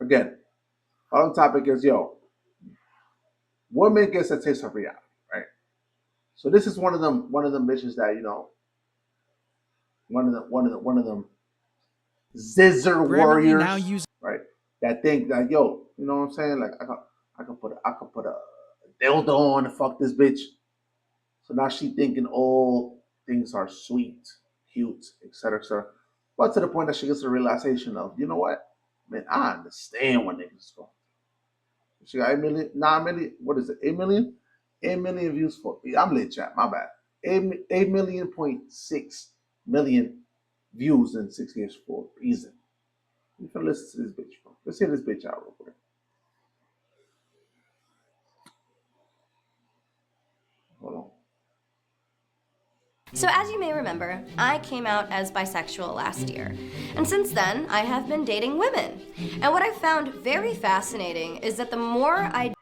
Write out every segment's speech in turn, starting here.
Again, our topic is, yo, women gets a taste of reality, right? So this is one of them bitches that, one of them zizzer warriors, right? That think that, yo, you know what I'm saying? Like I could put a dildo on and fuck this bitch. So now she thinking all things are sweet, cute, etc., etc. But to the point that she gets the realization of, you know what, man, I understand what niggas going. She got 8 million, 9 million. What is it? 8 million, 8 million views for. I'm late chat. My bad. 8 million.6 million views in 6 years for a reason. You can listen to this bitch, bro. Let's hear this bitch out real quick. Hold on. So as you may remember, I came out as bisexual last year, and since then, I have been dating women. And what I found very fascinating is that the more I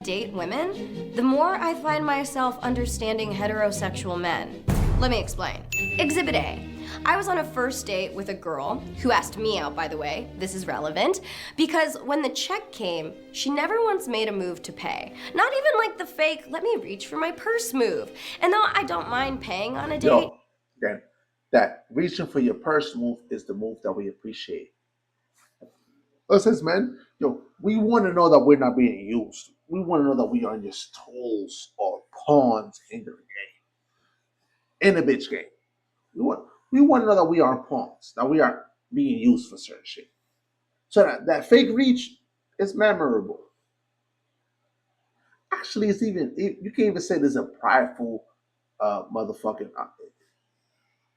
date women, the more I find myself understanding heterosexual men. Let me explain. Exhibit A. I was on a first date with a girl who asked me out, by the way, this is relevant, because when the check came, she never once made a move to pay. Not even like the fake, let me reach for my purse move. And though I don't mind paying on a date. Yo, again, that reaching for your purse move is the move that we appreciate. Listen, man, yo, we want to know that we're not being used. We want to know that we are just tools or pawns in the game, in the bitch game. We want to know that we are pawns, that we are being used for certain shit. So that fake reach is memorable. Actually, it's even, you can't even say there's a prideful motherfucking.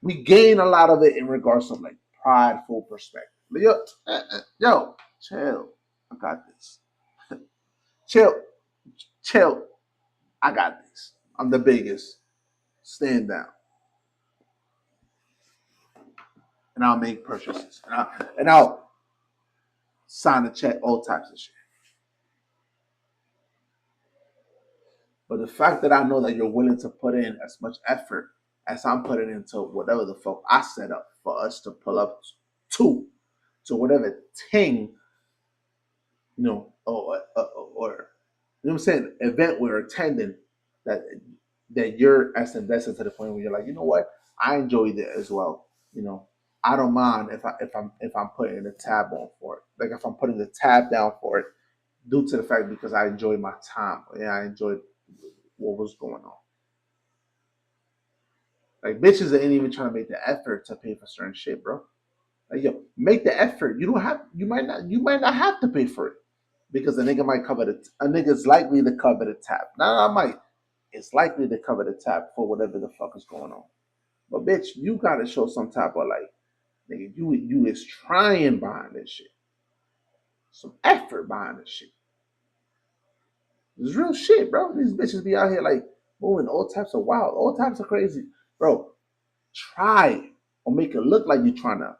We gain a lot of it in regards to like prideful perspective. Yo, chill. I got this. chill. I got this. I'm the biggest. Stand down. And I'll make purchases. And I'll sign a check, all types of shit. But the fact that I know that you're willing to put in as much effort as I'm putting into whatever the fuck I set up for us to pull up to whatever thing, or you know what I'm saying, event we're attending, that you're as invested to the point where you're like, you know what, I enjoyed it as well. I don't mind if I'm putting the tab on for it. Like if I'm putting the tab down for it, due to the fact because I enjoyed my time. Yeah, I enjoyed what was going on. Like bitches ain't even trying to make the effort to pay for certain shit, bro. Like yo, make the effort. You might not have to pay for it because a nigga might cover a nigga's likely to cover the tab. Now I might. It's likely to cover the tab for whatever the fuck is going on. But bitch, you gotta show some type of like, nigga, you is trying behind this shit. Some effort behind this shit. It's real shit, bro. These bitches be out here like moving all types of wild, all types of crazy. Bro, try or make it look like you're trying to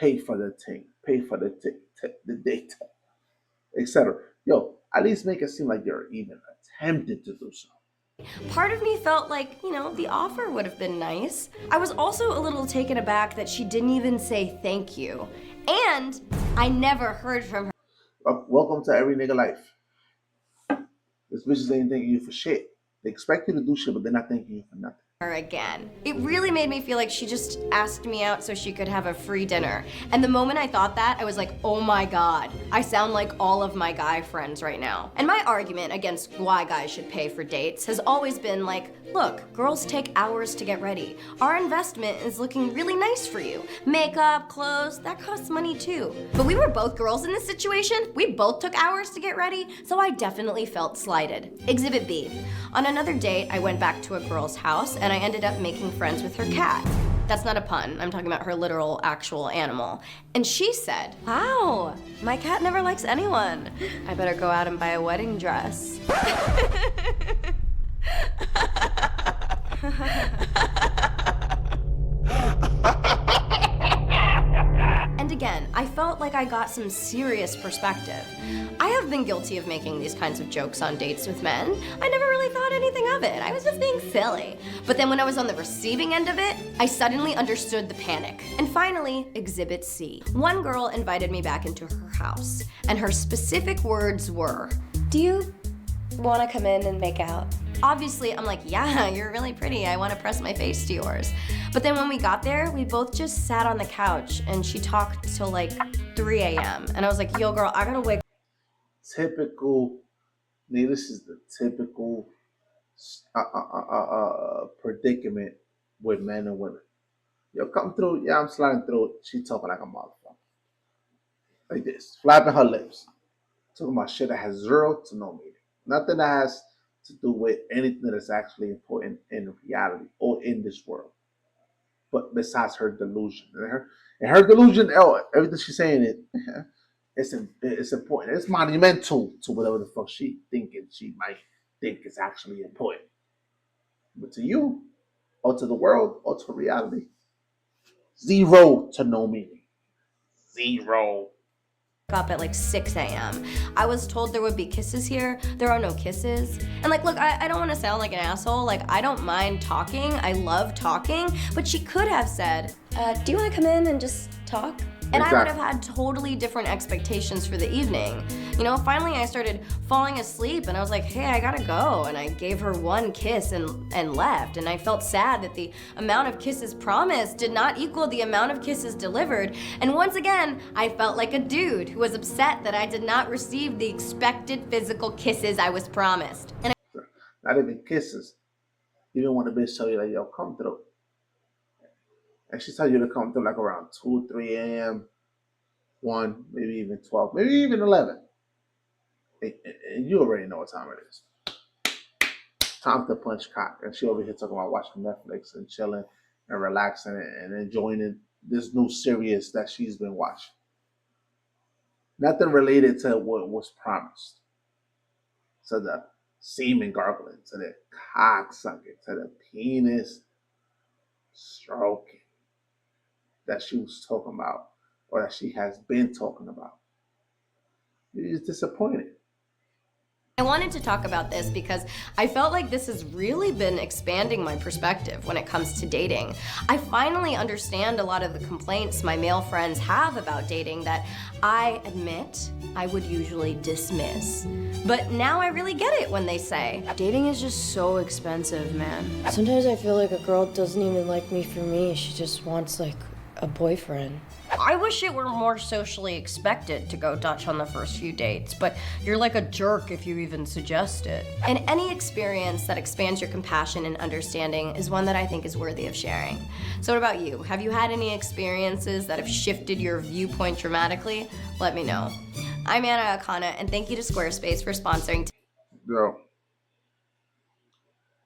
pay for the thing, pay for the data, etc. Yo, at least make it seem like you're even attempting to do so. Part of me felt like, the offer would have been nice. I was also a little taken aback that she didn't even say thank you. And I never heard from her. Welcome to every nigga life. This bitches ain't thanking you for shit. They expect you to do shit, but they're not thanking you for nothing. Her again. It really made me feel like she just asked me out so she could have a free dinner. And the moment I thought that, I was like, oh my god, I sound like all of my guy friends right now. And my argument against why guys should pay for dates has always been like, look, girls take hours to get ready. Our investment is looking really nice for you. Makeup, clothes, that costs money too. But we were both girls in this situation. We both took hours to get ready, so I definitely felt slighted. Exhibit B. On another date, I went back to a girl's house and I ended up making friends with her cat. That's not a pun, I'm talking about her literal, actual animal. And she said, wow, my cat never likes anyone. I better go out and buy a wedding dress. And And again, I felt like I got some serious perspective. I have been guilty of making these kinds of jokes on dates with men. I never really thought anything of it. I was just being silly. But then when I was on the receiving end of it, I suddenly understood the panic. And finally, Exhibit C. One girl invited me back into her house, and her specific words were, "Do you want to come in and make out?" Obviously, I'm like, yeah, you're really pretty. I want to press my face to yours. But then when we got there, we both just sat on the couch and she talked till like 3 a.m. And I was like, yo, girl, I gotta wake. Typical. This is the typical predicament with men and women. Yo, come through. Yeah, I'm sliding through. She talking like a motherfucker, like this, flapping her lips, talking about shit that has zero to no meaning. Nothing that has to do with anything that is actually important in reality or in this world. But besides her delusion, and her delusion, oh, everything she's saying it's important. It's monumental to whatever the fuck she might think is actually important. But to you, or to the world, or to reality, zero to no meaning. Zero. Up at like 6 a.m. I was told there would be kisses here. There are no kisses. And like, look, I don't want to sound like an asshole. Like, I don't mind talking. I love talking. But she could have said, do you want to come in and just talk? And I would have had totally different expectations for the evening. You know, finally I started falling asleep and I was like, hey, I gotta go. And I gave her one kiss and left. And I felt sad that the amount of kisses promised did not equal the amount of kisses delivered. And once again, I felt like a dude who was upset that I did not receive the expected physical kisses I was promised. And not even kisses. Even when the bitch tell you like, yo, come through. And she tell you to come through like around 2, 3 a.m., 1, maybe even 12, maybe even 11. And you already know what time it is. Time to punch cock. And she over here talking about watching Netflix and chilling and relaxing and enjoying this new series that she's been watching. Nothing related to what was promised. To the semen gargling, to the cock sucking, to the penis stroking that she was talking about or that she has been talking about. You're disappointed. I wanted to talk about this because I felt like this has really been expanding my perspective when it comes to dating. I finally understand a lot of the complaints my male friends have about dating that I admit I would usually dismiss. But now I really get it when they say, dating is just so expensive, man. Sometimes I feel like a girl doesn't even like me for me. She just wants like a boyfriend. I wish it were more socially expected to go Dutch on the first few dates, but you're like a jerk if you even suggest it. And any experience that expands your compassion and understanding is one that I think is worthy of sharing. So what about you? Have you had any experiences that have shifted your viewpoint dramatically? Let me know. I'm Anna Akana, and thank you to Squarespace for sponsoring. Yo,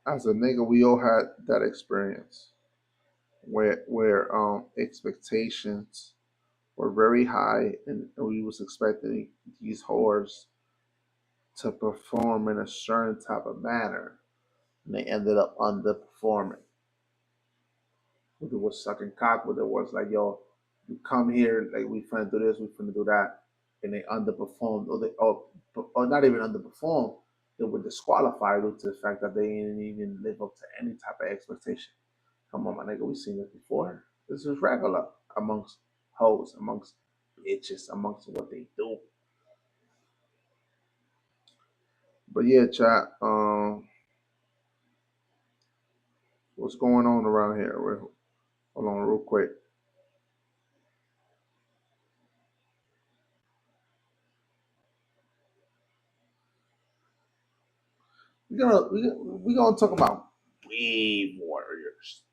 as a nigga, we all had that experience where expectations were very high and we was expecting these whores to perform in a certain type of manner and they ended up underperforming. Whether it was sucking cock, whether it was like, yo, you come here, like we finna do this, we finna do that, and they underperformed, or not even underperformed, they were disqualified due to the fact that they didn't even live up to any type of expectation. Come on, my nigga, we've seen this before. This is regular amongst hoes, amongst bitches, amongst what they do. But yeah, chat. What's going on around here? Hold on, real quick. We're gonna talk about wave warriors.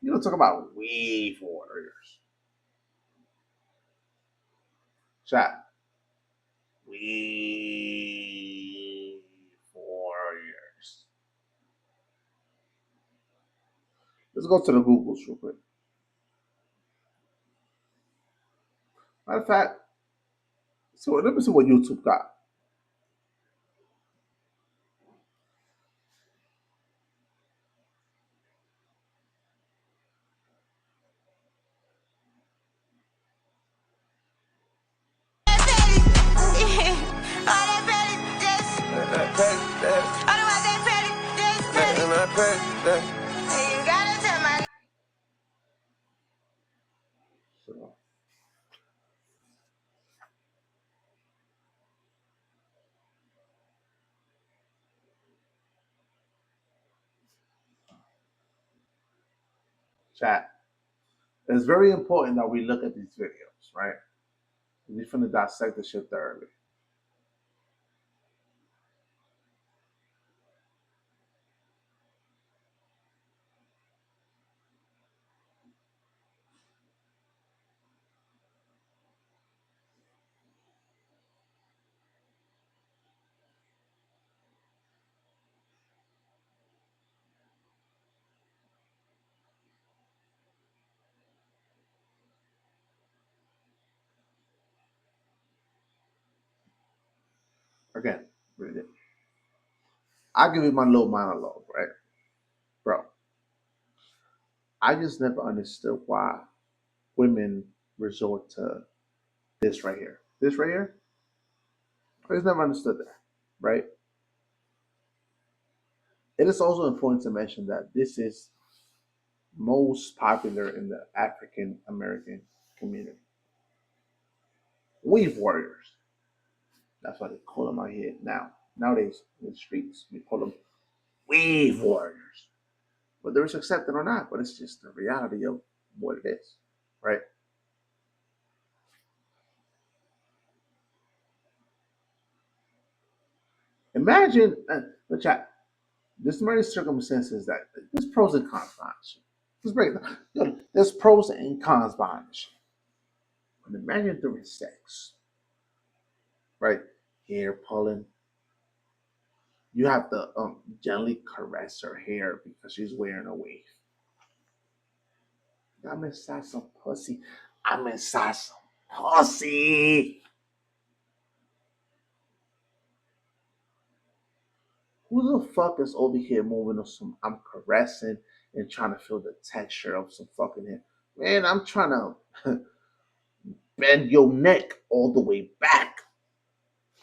We're gonna talk about wave warriors. Chat. Wave warriors. Let's go to the Googles real quick. Matter of fact, so let me see what YouTube got. So, chat. It's very important that we look at these videos, right? We're finna dissect the shit thoroughly. Again, read it. I'll give you my little monologue, right? Bro, I just never understood why women resort to this right here. This right here, I just never understood that, right? It is also important to mention that this is most popular in the African American community. Weave warriors. That's what they call them out here now. Nowadays, in the streets, we call them weave warriors. Whether it's accepted or not, but it's just the reality of what it is, right? Imagine, the chat, there's many circumstances that there's pros and cons behind this. Let's break it down. There's pros and cons behind this. But imagine during sex, right? Hair pulling. You have to gently caress her hair because she's wearing a wave. I'm inside some pussy. I'm inside some pussy. Who the fuck is over here moving on some? I'm caressing and trying to feel the texture of some fucking hair. Man, I'm trying to bend your neck all the way back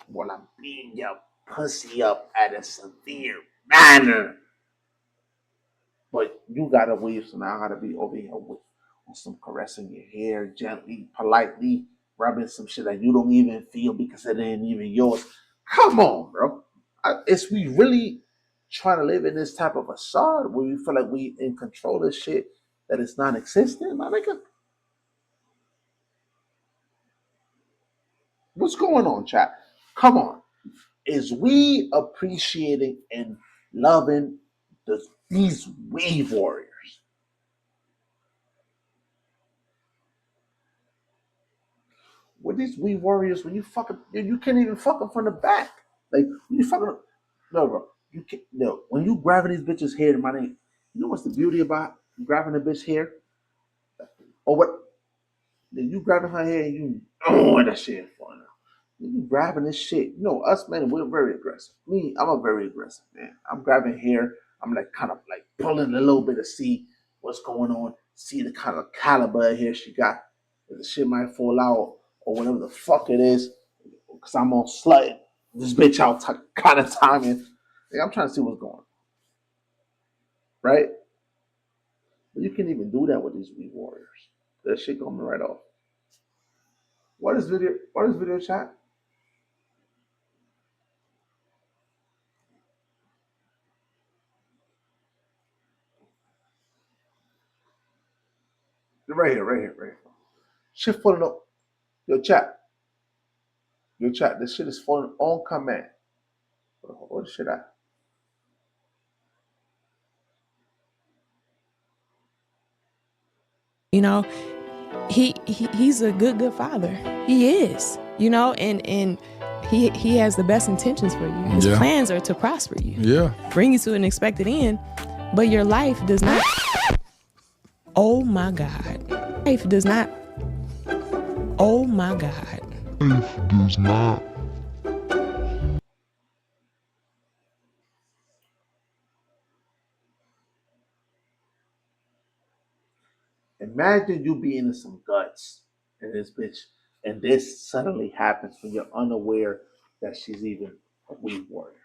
while I'm beating your pussy up at a severe manner. But you gotta wave, so now I gotta be over here with some caressing your hair, gently, politely, rubbing some shit that you don't even feel because it ain't even yours. Come on, bro. Is we really trying to live in this type of facade where we feel like we in control of shit that is non-existent? My nigga, what's going on, chat? Come on. Is we appreciating and loving these wave warriors? With these wee warriors, when you fucking, you can't even fuck them from the back. Like when you fucking, no, bro, you can't. No, when you grabbing these bitches' hair, my name, you know what's the beauty about grabbing a bitch hair? Or what? Then you grabbing her hair and you, oh, that shit fun. You grabbing this shit. You know, us men, we're very aggressive. Me, I'm a very aggressive man. I'm grabbing hair. I'm like kind of like pulling a little bit to see what's going on, see the kind of caliber of hair she got. If the shit might fall out or whatever the fuck it is, because I'm on slutting this bitch out kind of timing. Like, I'm trying to see what's going on, right? But you can't even do that with these weak warriors. That shit coming right off. What is video? What is video chat? Right here, right here, right here. Shit falling up. Your chat. Your chat. This shit is falling on command. What shit at? You know, he's a good father. He is, you know, and he has the best intentions for you. His plans are to prosper you, bring you to an expected end, but your life does not. Oh my God, life does not. Oh my God, life does not. Imagine you being in some guts and this bitch, and this suddenly happens when you're unaware that she's even a weak warrior.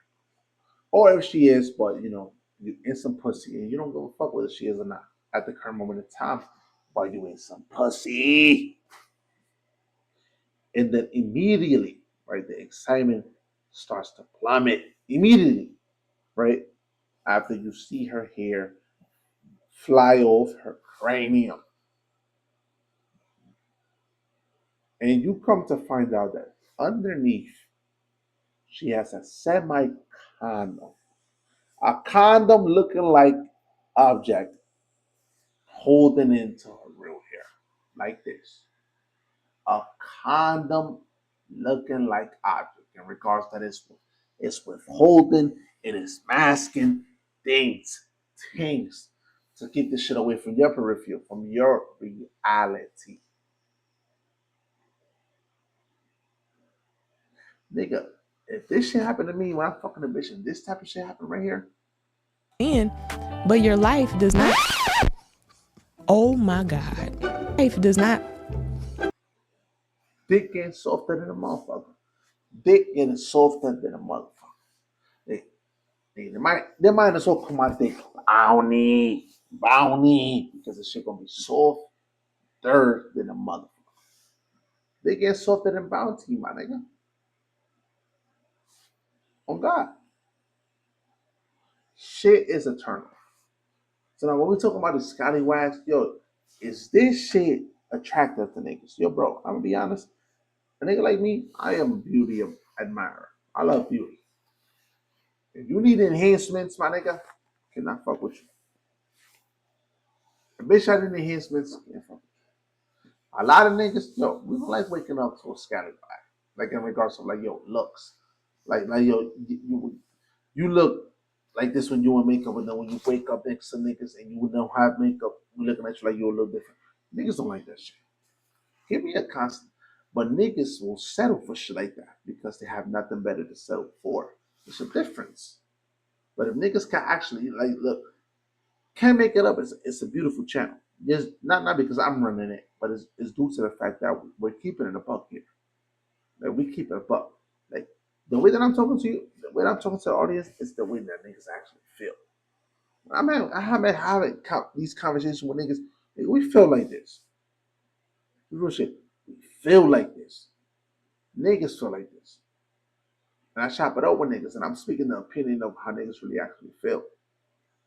Or if she is, but you know, you in some pussy and you don't give a fuck whether she is or not at the current moment in time. but you ain't some pussy. And then immediately, right, the excitement starts to plummet immediately, right, after you see her hair fly off her cranium. And you come to find out that underneath, she has a semi condom. A condom looking like object holding into her real hair. Like this. A condom looking like object in regards to this one. It's withholding, it is masking things to keep this shit away from your peripheral, from your reality. Nigga, if this shit happened to me when I'm fucking a bitch and this type of shit happened right here. But your life does not. Oh my God. Life does not. Dick getting softer than a motherfucker. Dick getting softer than a motherfucker. They might as well come out there bounty, because the shit gonna be softer than a motherfucker. They get softer than bounty, my nigga. On God. Shit is eternal. So now when we talking about the scallywags, yo, is this shit attractive to niggas? Yo, bro, I'm gonna be honest. A nigga like me, I am a beauty admirer. I love beauty. If you need enhancements, my nigga, cannot fuck with you. A bitch I need enhancements, can't fuck with you. A lot of niggas, yo, we don't like waking up to a scallywag. Like in regards to like, yo, looks. Like yo, you look like this when you in makeup, and then when you wake up next to niggas and you don't have makeup, we looking at you like you're a little different. Niggas don't like that shit. Give me a constant. But niggas will settle for shit like that because they have nothing better to settle for. There's a difference. But if niggas can actually like look, can't make it up, it's a beautiful channel. There's not because I'm running it, but it's due to the fact that we're keeping it a buck here. Like we keep it a buck. Like the way that I'm talking to you, the way that I'm talking to the audience is the way that niggas actually feel. I haven't having these conversations with niggas. Nigga, we feel like this. Real shit. We feel like this. Niggas feel like this. And I chop it up with niggas, and I'm speaking the opinion of how niggas really actually feel.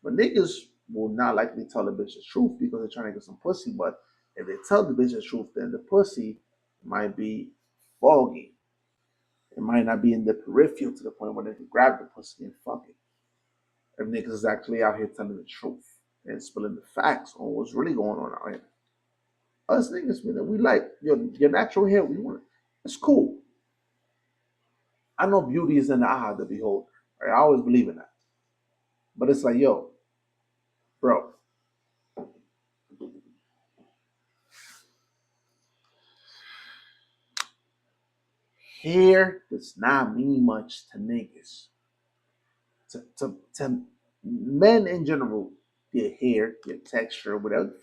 But niggas will not likely tell the bitch the truth because they're trying to get some pussy. But if they tell the bitch the truth, then the pussy might be foggy. It might not be in the peripheral to the point where they can grab the pussy and fuck it. If niggas is actually out here telling the truth and spilling the facts on what's really going on out here. Us niggas, man, we like your natural hair. We want it. It's cool. I know beauty is in the eye of the beholder. Right? I always believe in that. But it's like, yo, bro, hair does not mean much to niggas. To men in general, your hair, your texture, whatever,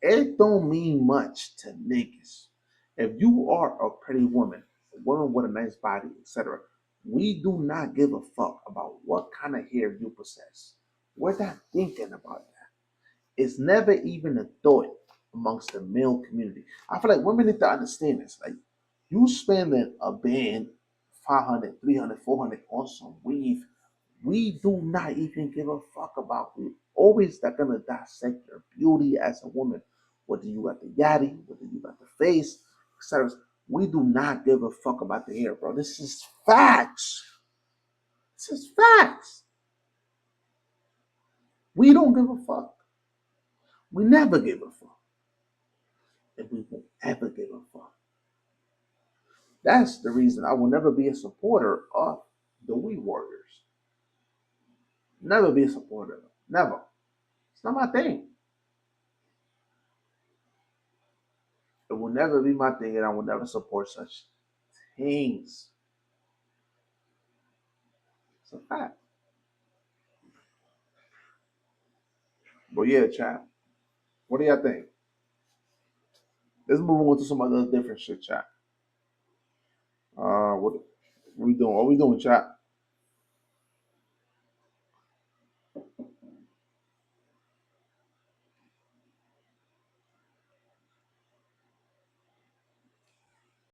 it don't mean much to niggas. If you are a pretty woman, a woman with a nice body, etc., we do not give a fuck about what kind of hair you possess. We're not thinking about that. It's never even a thought amongst the male community. I feel like women need to understand this. Like, you spending a band 500, 300, 400 on some weave, we do not even give a fuck about. We always not gonna dissect your beauty as a woman. Whether you got the yaddy, whether you got the face, etc. We do not give a fuck about the hair, bro. This is facts. This is facts. We don't give a fuck. We never give a fuck. And we won't ever give a fuck. That's the reason I will never be a supporter of the We Warriors. Never be a supporter of them. Never. It's not my thing. It will never be my thing, and I will never support such things. It's a fact. But yeah, chat. What do y'all think? Let's move on to some other different shit, chat. What we doing? What we doing, chat?